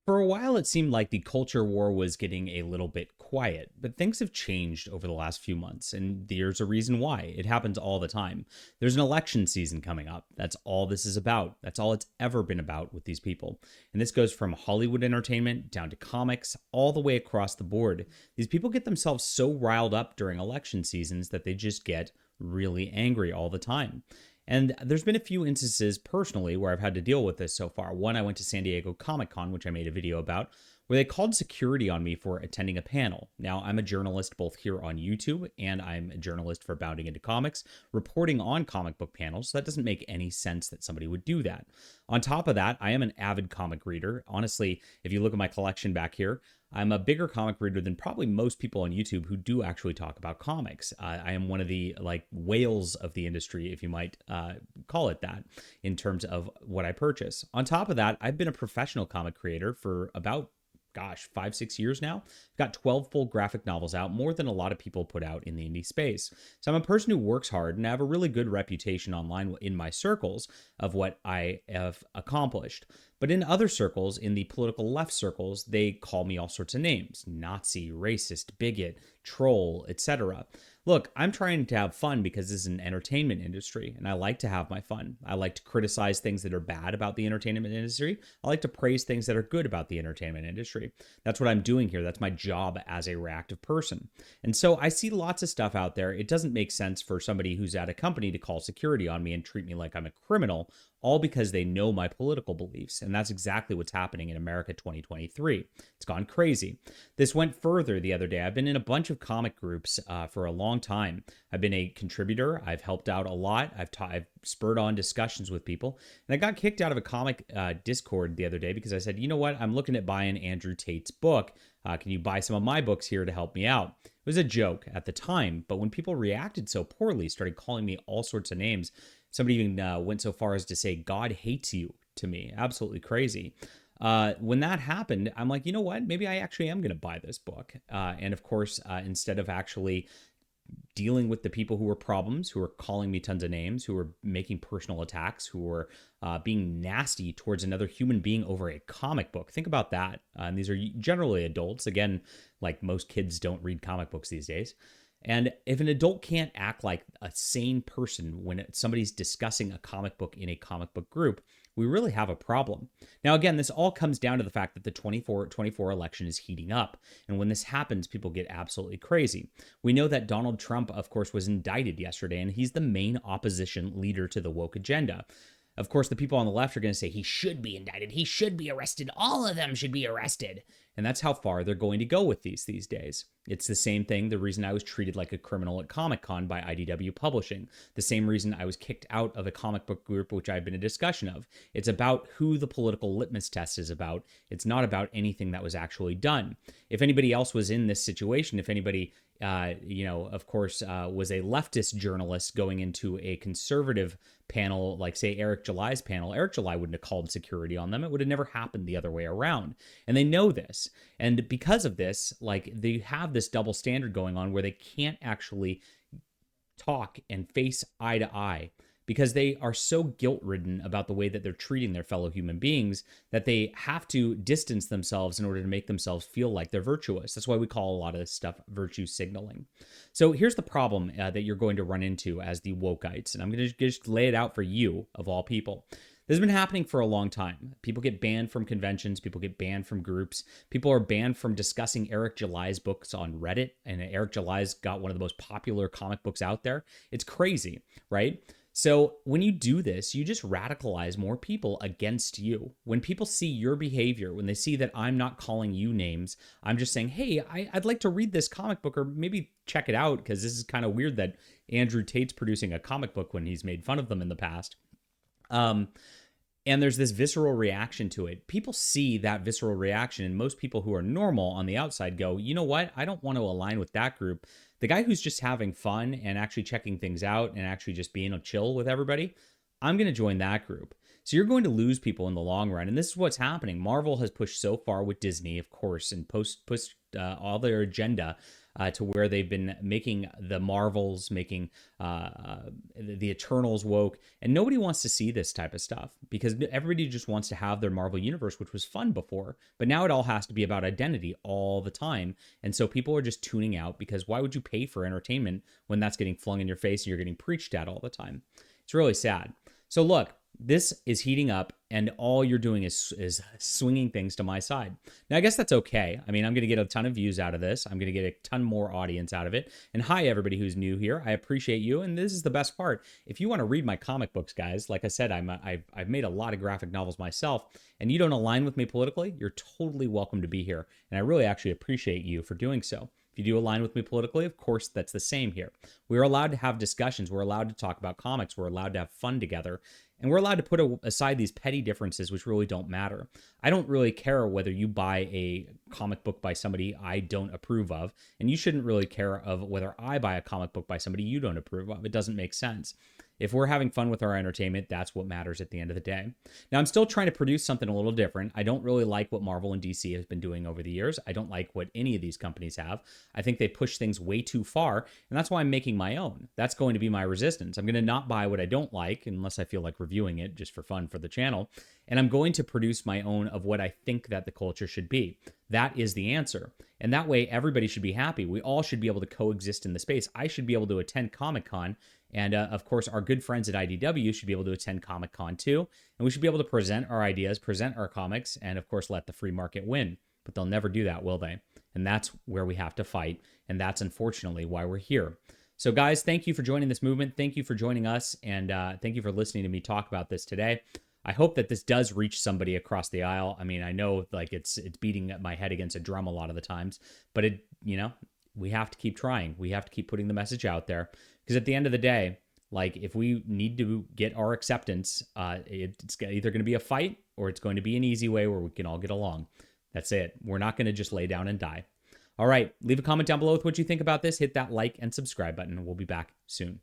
For a while, it seemed like the culture war was getting a little bit quiet, but things have changed over the last few months, and there's a reason why. It happens all the time. There's an election season coming up. That's all this is about. That's all it's ever been about with these people. And this goes from Hollywood entertainment down to comics, all the way across the board. These people get themselves so riled up during election seasons that they just get really angry all the time. And there's been a few instances personally where I've had to deal with this so far. One, I went to San Diego Comic Con, which I made a video about, where they called security on me for attending a panel. Now, I'm a journalist both here on YouTube and I'm a journalist for Bounding Into Comics, reporting on comic book panels. So that doesn't make any sense that somebody would do that. On top of that, I am an avid comic reader. Honestly, if you look at my collection back here, I'm a bigger comic reader than probably most people on YouTube who do actually talk about comics. I am one of the whales of the industry, if you might call it that, in terms of what I purchase. On top of that, I've been a professional comic creator for about 5-6 years now. I've got 12 full graphic novels out, more than a lot of people put out in the indie space. So I'm a person who works hard and I have a really good reputation online in my circles of what I have accomplished. But in other circles, in the political left circles, they call me all sorts of names: Nazi, racist, bigot, troll, etc. Look, I'm trying to have fun because this is an entertainment industry, and I like to have my fun. I like to criticize things that are bad about the entertainment industry. I like to praise things that are good about the entertainment industry. That's what I'm doing here. That's my job as a reactive person. And so I see lots of stuff out there. It doesn't make sense for somebody who's at a company to call security on me and treat me like I'm a criminal, all because they know my political beliefs. And that's exactly what's happening in America 2023. It's gone crazy. This went further the other day. I've been in a bunch of comic groups for a long time. I've been a contributor. I've helped out a lot. I've spurred on discussions with people. And I got kicked out of a comic Discord the other day because I said, you know what? I'm looking at buying Andrew Tate's book. Can you buy some of my books here to help me out? It was a joke at the time, but when people reacted so poorly, started calling me all sorts of names, somebody even went so far as to say, God hates you to me. Absolutely crazy. When that happened, I'm like, you know what? Maybe I actually am going to buy this book. And of course, instead of actually dealing with the people who were problems, who were calling me tons of names, who were making personal attacks, who were being nasty towards another human being over a comic book. Think about that. And these are generally adults. Again, like most kids don't read comic books these days. And if an adult can't act like a sane person when somebody's discussing a comic book in a comic book group, we really have a problem. Now, again, this all comes down to the fact that the 24 election is heating up. And when this happens, people get absolutely crazy. We know that Donald Trump, of course, was indicted yesterday, and he's the main opposition leader to the woke agenda. Of course, the people on the left are going to say he should be indicted. He should be arrested. All of them should be arrested. And that's how far they're going to go with these days. It's the same thing. The reason I was treated like a criminal at Comic-Con by IDW Publishing. The same reason I was kicked out of a comic book group, which I've been a discussion of. It's about who the political litmus test is about. It's not about anything that was actually done. If anybody else was in this situation, if anybody of course, was a leftist journalist going into a conservative panel, like say Eric July's panel, Eric July wouldn't have called security on them. It would have never happened the other way around. And they know this. And because of this, like they have this double standard going on where they can't actually talk and face eye to eye, because they are so guilt-ridden about the way that they're treating their fellow human beings that they have to distance themselves in order to make themselves feel like they're virtuous. That's why we call a lot of this stuff virtue signaling. So here's the problem that you're going to run into as the wokeites, and I'm going to just lay it out for you, of all people. This has been happening for a long time. People get banned from conventions. People get banned from groups. People are banned from discussing Eric July's books on Reddit, and Eric July's got one of the most popular comic books out there. It's crazy, right? So when you do this, you just radicalize more people against you. When people see your behavior, when they see that I'm not calling you names, I'm just saying, hey, I'd like to read this comic book or maybe check it out, because this is kind of weird that Andrew Tate's producing a comic book when he's made fun of them in the past. And there's this visceral reaction to it. People see that visceral reaction, and most people who are normal on the outside go, you know what? I don't want to align with that group. The guy who's just having fun and actually checking things out and actually just being a chill with everybody, I'm going to join that group. So you're going to lose people in the long run. And this is what's happening. Marvel has pushed so far with Disney, of course, and pushed all their agenda to where they've been making the Marvels, making the Eternals woke, and nobody wants to see this type of stuff because everybody just wants to have their Marvel universe, which was fun before, but now it all has to be about identity all the time, and so people are just tuning out because why would you pay for entertainment when that's getting flung in your face and you're getting preached at all the time? It's really sad. So look, this is heating up, and all you're doing is swinging things to my side. Now, I guess that's okay. I mean, I'm going to get a ton of views out of this. I'm going to get a ton more audience out of it. And hi, everybody who's new here. I appreciate you. And this is the best part. If you want to read my comic books, guys, like I said, I've made a lot of graphic novels myself, and you don't align with me politically, you're totally welcome to be here. And I really actually appreciate you for doing so. If you do align with me politically, of course, that's the same here. We're allowed to have discussions. We're allowed to talk about comics. We're allowed to have fun together. And we're allowed to put aside these petty differences, which really don't matter. I don't really care whether you buy a comic book by somebody I don't approve of, and you shouldn't really care of whether I buy a comic book by somebody you don't approve of. It doesn't make sense. If we're having fun with our entertainment, that's what matters at the end of the day. Now, I'm still trying to produce something a little different. I don't really like what Marvel and DC has been doing over the years. I don't like what any of these companies have. I think they push things way too far, and that's why I'm making my own. That's going to be my resistance. I'm going to not buy what I don't like, unless I feel like reviewing it just for fun for the channel, and I'm going to produce my own of what I think that the culture should be. That is the answer. And that way, everybody should be happy. We all should be able to coexist in the space. I should be able to attend Comic-Con. And of course, our good friends at IDW should be able to attend Comic-Con too. And we should be able to present our ideas, present our comics, and of course, let the free market win. But they'll never do that, will they? And that's where we have to fight. And that's unfortunately why we're here. So guys, thank you for joining this movement. Thank you for joining us. And thank you for listening to me talk about this today. I hope that this does reach somebody across the aisle. I mean, I know like it's beating my head against a drum a lot of the times, but we have to keep trying. We have to keep putting the message out there because at the end of the day, like if we need to get our acceptance, it's either going to be a fight or it's going to be an easy way where we can all get along. That's it. We're not going to just lay down and die. All right. Leave a comment down below with what you think about this. Hit that like and subscribe button. We'll be back soon.